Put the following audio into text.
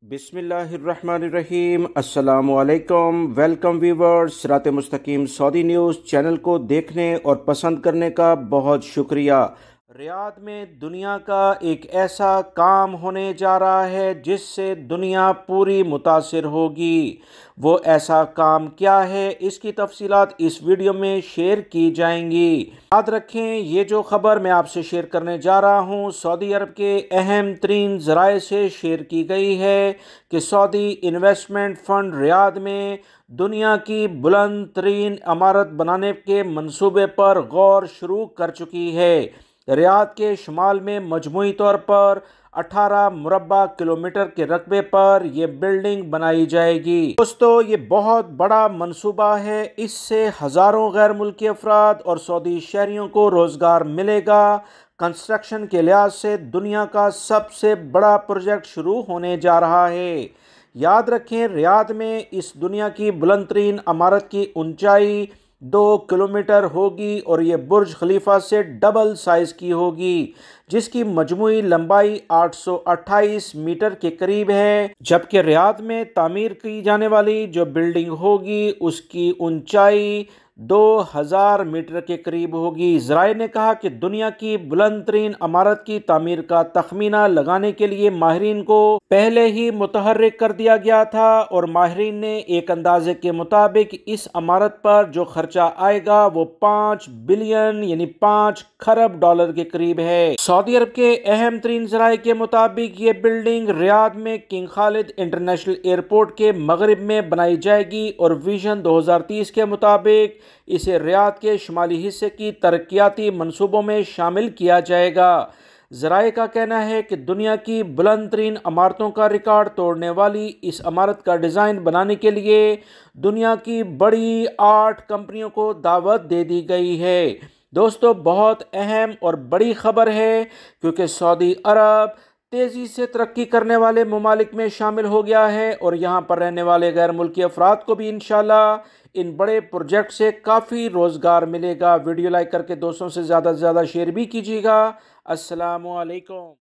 बिस्मिल्लाहिर्रहमानिर्रहीम। अस्सलामुअलैकुम। Welcome viewers. सिरात मुस्तकीम सऊदी न्यूज़ चैनल को देखने और पसंद करने का बहुत शुक्रिया। रियाद में दुनिया का एक ऐसा काम होने जा रहा है जिससे दुनिया पूरी मुतासिर होगी। वो ऐसा काम क्या है, इसकी तफसीलात इस वीडियो में शेयर की जाएंगी। याद रखें, ये जो खबर मैं आपसे शेयर करने जा रहा हूँ सऊदी अरब के अहम तरीन ज़राए से शेयर की गई है कि सऊदी इन्वेस्टमेंट फ़ंड रियाद में दुनिया की बुलंद तरीन इमारत बनाने के मंसूबे पर गौर शुरू कर चुकी है। रियाद के शुमाल में मजमूई तौर पर 18 मुरब्बा किलोमीटर के रकबे पर यह बिल्डिंग बनाई जाएगी। दोस्तों, ये बहुत बड़ा मंसूबा है। इससे हज़ारों गैर मुल्की अफराद और सऊदी शहरियों को रोज़गार मिलेगा। कंस्ट्रक्शन के लिहाज से दुनिया का सबसे बड़ा प्रोजेक्ट शुरू होने जा रहा है। याद रखें, रियाद में इस दुनिया की बुलंद तरीन इमारत की ऊंचाई 2 किलोमीटर होगी और ये बुर्ज खलीफा से डबल साइज़ की होगी, जिसकी मजमूई लंबाई 828 मीटर के करीब है। जबकि रियाद में तामीर की जाने वाली जो बिल्डिंग होगी उसकी ऊंचाई 2000 मीटर के करीब होगी। ज़राए ने कहा कि दुनिया की बुलंद तरीन इमारत की तामीर का तखमीना लगाने के लिए माहिरीन को पहले ही मुतहर्रिक कर दिया गया था और माहिरीन ने एक अंदाजे के मुताबिक इस इमारत पर जो खर्चा आएगा वो 5 बिलियन यानी 5 खरब डॉलर के करीब है। सऊदी अरब के अहम तरीन ज़राए के मुताबिक ये बिल्डिंग रियाद में किंग खालिद इंटरनेशनल एयरपोर्ट के मगरिब में बनाई जाएगी और विजन 2030 के मुताबिक इसे रियाद के शुमाली हिस्से की तरक्याती मंसूबों में शामिल किया जाएगा। ज़राए का कहना है कि दुनिया की बुलंद तरीन इमारतों का रिकॉर्ड तोड़ने वाली इस इमारत का डिज़ाइन बनाने के लिए दुनिया की बड़ी 8 कंपनियों को दावत दे दी गई है। दोस्तों, बहुत अहम और बड़ी खबर है क्योंकि सऊदी अरब तेज़ी से तरक्की करने वाले ममालिक में शामिल हो गया है और यहाँ पर रहने वाले गैर मुल्की अफराद को भी इंशाल्लाह इन बड़े प्रोजेक्ट से काफ़ी रोज़गार मिलेगा। वीडियो लाइक करके दोस्तों से ज़्यादा शेयर भी कीजिएगा। अस्सलामु अलैकुम।